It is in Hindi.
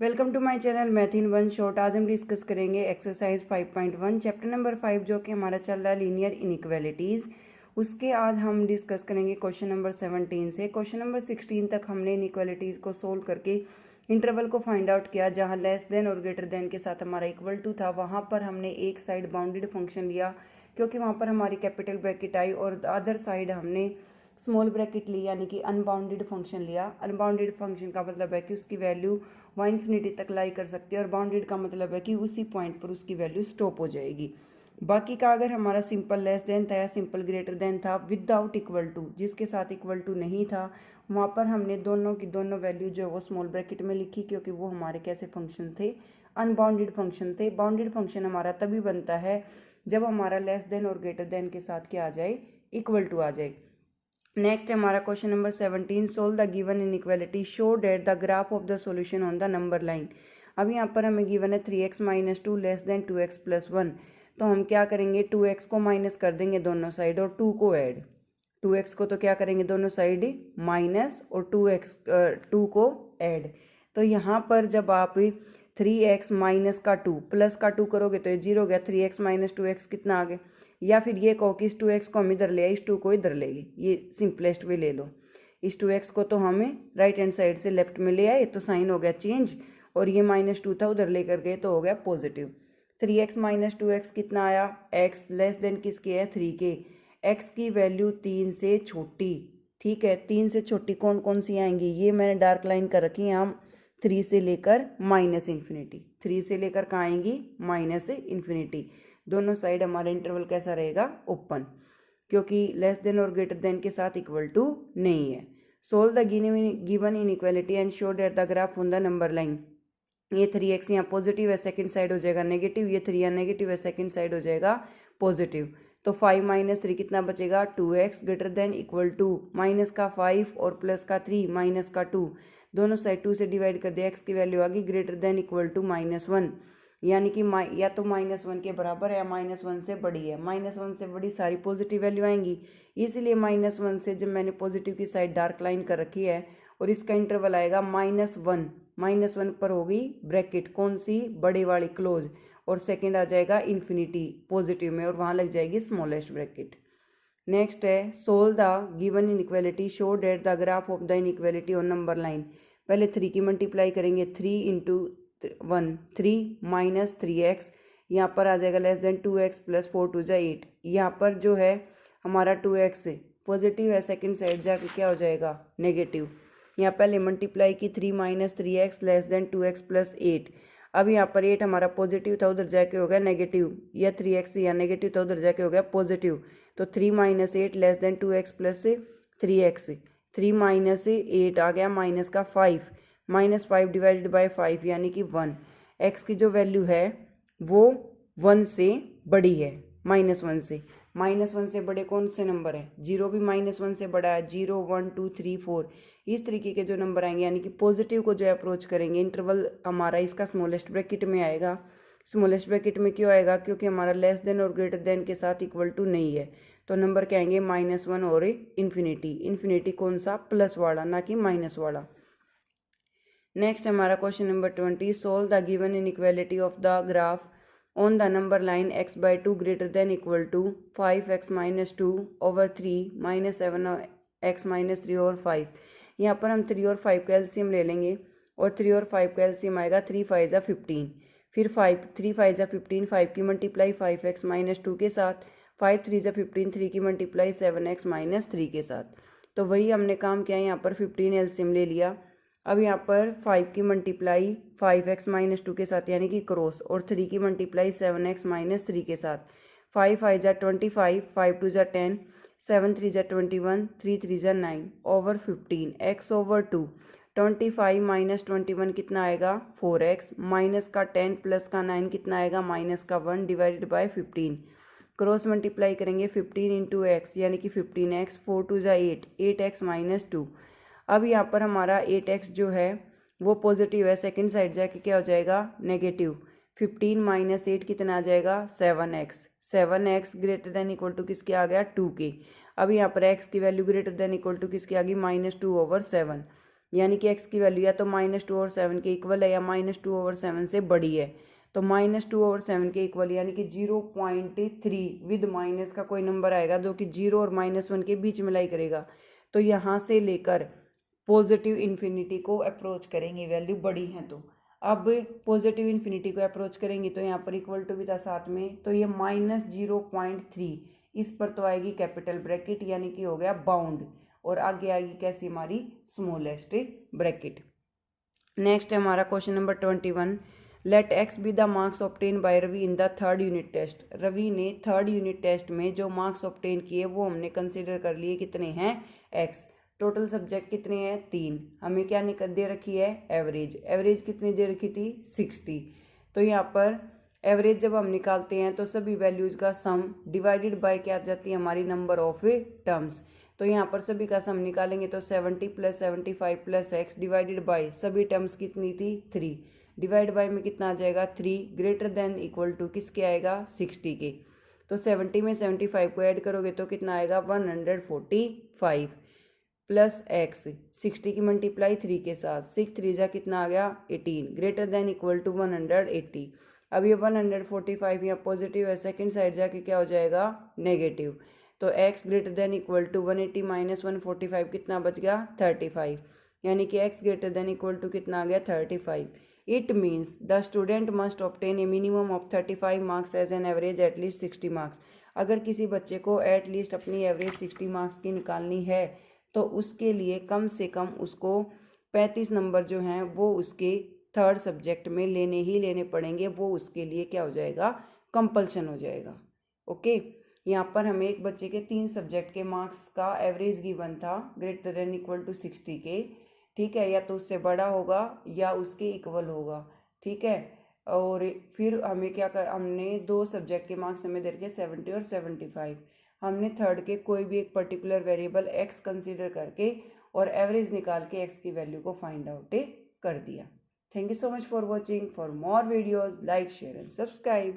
Welcome to my channel math in one shot. आज हम डिस्कस करेंगे एक्सरसाइज 5.1 चैप्टर नंबर 5 जो कि हमारा चल रहा है लीनियर इनइक्वालिटीज़। उसके आज हम डिस्कस करेंगे क्वेश्चन नंबर 17 से क्वेश्चन नंबर 16 तक हमने इनइक्वालिटीज़ को सोल्व करके इंटरवल को फाइंड आउट किया। जहाँ लेस देन और ग्रेटर देन के साथ हमारा इक्वल टू था, वहाँ पर हमने एक साइड बाउंडेड फंक्शन लिया क्योंकि वहाँ पर हमारी कैपिटल ब्रैकेट आई, और अदर साइड हमने स्मॉल ब्रैकेट ली यानी कि अनबाउंडेड फंक्शन लिया। अनबाउंडेड फंक्शन का मतलब है कि उसकी वैल्यू वहाँ इन्फिनिटी तक लाई कर सकती है, और बाउंडेड का मतलब है कि उसी पॉइंट पर उसकी वैल्यू स्टॉप हो जाएगी। बाकी का अगर हमारा सिंपल लेस देन था या सिंपल ग्रेटर देन था विदाउट इक्वल टू, जिसके साथ इक्वल टू नहीं था, वहाँ पर हमने दोनों की दोनों वैल्यू जो है वो स्मॉल ब्रैकेट में लिखी क्योंकि वो हमारे कैसे फंक्शन थे, अनबाउंडेड फंक्शन थे। बाउंडेड फंक्शन हमारा तभी बनता है जब हमारा लेस देन और ग्रेटर देन के साथ क्या आ जाए, इक्वल टू आ जाए। नेक्स्ट हमारा question number 17, solve the given inequality, show that the graph of the solution on the number line. अब यहाँ पर हमें गिवन है 3x - 2 लेस देन 2x + 1। तो हम क्या करेंगे, 2x को माइनस कर देंगे दोनों साइड और 2 को ऐड। 2x को तो क्या करेंगे दोनों साइड माइनस, और 2 को ऐड। तो यहाँ पर जब आप 3x - का 2 प्लस का 2 करोगे तो ये 0 हो गया। 3x - 2x कितना आ गया, या फिर ये कहो कि इस 2x को हम इधर ले आए, इस 2 को इधर ले गए, ये सिंपलेस्ट वे ले लो। इस 2x को तो हमें राइट हैंड साइड से लेफ्ट में ले आए तो साइन हो गया चेंज, और ये -2 था उधर लेकर गए तो हो गया पॉजिटिव। 3x - 2x कितना आया, x लेस देन किसके है, 3 के। x की वैल्यू 3 से छोटी, ठीक है। 3 से छोटी कौन कौन सी आएंगी, ये मैंने डार्क लाइन कर रखी है। हम 3 से लेकर -इन्फिनिटी, 3 से लेकर कहाँ आएंगी, -इन्फिनिटी। दोनों साइड हमारा इंटरवल कैसा रहेगा, ओपन, क्योंकि लेस देन और ग्रेटर देन के साथ इक्वल टू नहीं है। Solve the given inequality and show that the graph on the number line. ये 3x यहाँ पॉजिटिव है, सेकंड साइड हो जाएगा नेगेटिव। ये 3 यहाँ नेगेटिव है, सेकंड साइड हो जाएगा पॉजिटिव। तो 5 - 3 कितना बचेगा, 2x greater than equal to minus का 5 और प्लस का 3 माइनस का 2, दोनों साइड 2 से डिवाइड कर दिया। x की वैल्यू आ गई ग्रेटर देन इक्वल टू -1, यानी कि या तो -1 के बराबर है या -1 से बड़ी है। -1 से बड़ी सारी पॉजिटिव वैल्यू आएंगी, इसलिए -1 से जब मैंने पॉजिटिव की साइड डार्क लाइन कर रखी है, और इसका इंटरवल आएगा -1 पर होगी ब्रैकेट कौन सी, बड़े वाली क्लोज, और सेकंड आ जाएगा इन्फिनिटी पॉजिटिव में, और वहाँ लग जाएगी स्मॉलेस्ट ब्रैकेट। नेक्स्ट है solve the given inequality, show that the graph of the inequality on number line. पहले 3 की मल्टीप्लाई करेंगे, 3 × 1 3 - 3x, यहाँ पर आ जाएगा लेस देन 2x + 4 × 2 = 8। यहाँ पर जो है हमारा 2x पॉजिटिव है, सेकंड साइड जाके क्या हो जाएगा, नेगेटिव। यहाँ पहले मल्टीप्लाई की 3 - 3x लेस देन 2x + 8। अब यहाँ पर 8 हमारा पॉजिटिव था, उधर जाके हो गया नेगेटिव, या 3x यहाँ नेगेटिव था, उधर जाके हो गया पॉजिटिव। तो 3 - 8 लेस देन 2x + 3x, 3 - 8 आ गया -5, -5 डिवाइडेड बाय 5 यानी कि 1। x की जो वैल्यू है वो 1 से बड़ी है, -1 से बड़े कौन से नंबर है, 0 भी -1 से बड़ा है, 0 1 2 3 4, इस तरीके के जो नंबर आएंगे, यानी कि पॉजिटिव को जो अप्रोच करेंगे, इंटरवल हमारा इसका स्मॉलेस्ट ब्रैकेट में आएगा। स्मॉलेस्ट ब्रैकेट में क्यों आएगा, क्योंकि हमारा लेस देन और ग्रेटर देन के साथ इक्वल टू नहीं है, तो नंबर क्या आएंगे, -1 और इन्फिनिटी। इन्फिनिटी कौन सा, प्लस वाला, ना कि माइनस वाला। नेक्स्ट हमारा question number 20, solve the given inequality of the graph on the number line x/2 greater than equal to 5x - 2 over 3 - 7x - 3 over 5। यहाँ पर हम 3 और 5 का एलसीएम ले लेंगे, और 3 और 5 का एलसीएम आएगा 3 × 5 = 15, फिर 3 × 5 = 15, 5 की मल्टीप्लाई 5x - 2 के साथ, 5 × 3 = 15, 3 की मल्टीप्लाई 7x - 3 के साथ। तो वही हमने काम किया, यहाँ पर 15 एलसीएम ले लिया। अब यहाँ पर 5 की मल्टीप्लाई 5x - 2 के साथ यानी कि क्रॉस, और 3 की मल्टीप्लाई 7x - 3 के साथ। 5 × 5 = 25, 5 × 2 = 10, 7 × 3 = 21, 3 × 3 = 9 over 15 x/2। 25 - 21 कितना आएगा, 4x, माइनस का 10 प्लस का 9 कितना आएगा, -1 डिवाइडेड बाय 15। क्रॉस मल्टीप्लाई करेंगे 15 × x यानी कि 15x, 4 × 2 = 8, 8x - 2। अब यहाँ पर हमारा 8x जो है वो पॉजिटिव है, सेकंड साइड जाके क्या हो जाएगा, नेगेटिव। 15 - 8 कितना आ जाएगा, 7x। 7x greater than equal to किसके आ गया, 2 के। अब यहाँ पर x की value greater than equal to किसकी आ गई, -2 over 7। यानी कि x की वैल्यू या तो -2/7 के इक्वल है या -2/7 से बड़ी है। तो -2/7 के इक्वल यानी कि 0.3 विद माइनस का कोई नंबर आएगा जो कि 0 और -1 के बीच में लाई करेगा। तो यहाँ से लेकर पॉजिटिव इन्फिनिटी को अप्रोच करेंगे वैल्यू बड़ी है तो। अब पॉजिटिव इन्फिनिटी को अप्रोच करेंगे तो यहाँ पर इक्वल टू भी था साथ में, तो ये -0.3 इस पर तो आएगी कैपिटल ब्रैकेट यानी कि हो गया बाउंड, और आगे आएगी कैसी हमारी स्मॉलेस्ट ब्रैकेट। नेक्स्ट है हमारा question number 21। Let x be the marks obtain by Ravi in the third unit test. Ravi ने थर्ड यूनिट टेस्ट में जो मार्क्स ऑब्टेन किए वो हमने कंसीडर कर लिए कितने हैं, एक्स। टोटल सब्जेक्ट कितने हैं, 3। हमें क्या दे रखी है, एवरेज। एवरेज कितनी दे रखी थी, 60। तो यहाँ पर एवरेज जब हम निकालते हैं तो सभी वैल्यूज का सम डिवाइडेड बाय क्या आ जाती है हमारी, नंबर ऑफ टर्म्स। तो यहाँ पर सभी का सम निकालेंगे तो 70 + 75 + x डिवाइडेड बाय सभी टर्म्स कितनी थी, 3। डिवाइड बाय में कितना आ जाएगा, 3 ग्रेटर देन इक्वल टू किसके आएगा, 60 के। तो 70 में 75 को ऐड करोगे तो कितना आएगा, 145 प्लस x। 60 की मल्टीप्लाई 3 के साथ, 6 3 जा कितना आ गया, 18 ग्रेटर देन इक्वल टू 180। अब ये 145 यहाँ पॉजिटिव है, सेकेंड साइड जाके क्या हो जाएगा, नेगेटिव। तो x greater than equal to 180 minus 145 कितना बच गया, 35। यानी कि x greater than equal to कितना आ गया, 35। It means the student must obtain a minimum of 35 marks as an average at least 60 marks. अगर किसी बच्चे को एटलीस्ट अपनी एवरेज 60 मार्क्स की निकालनी है तो उसके लिए कम से कम उसको 35 नंबर जो हैं वो उसके थर्ड सब्जेक्ट में लेने ही लेने पड़ेंगे। वो उसके लिए क्या हो जाएगा, कंपल्शन हो जाएगा। ओके, यहाँ पर हमें एक बच्चे के 3 सब्जेक्ट के मार्क्स का एवरेज गिवन था ग्रेटर देन इक्वल टू 60 के, ठीक है, या तो उससे बड़ा होगा या उसके इक्वल होगा, ठीक है। और फिर हमें क्या कर, हमने 2 सब्जेक्ट के मार्क्स हमें दे रखे 70 और 75। हमने थर्ड के कोई भी एक पर्टिकुलर वेरिएबल x कंसीडर करके और एवरेज निकाल के x की वैल्यू को फाइंड आउट कर दिया। Thank you so much for watching. For more videos like share and subscribe.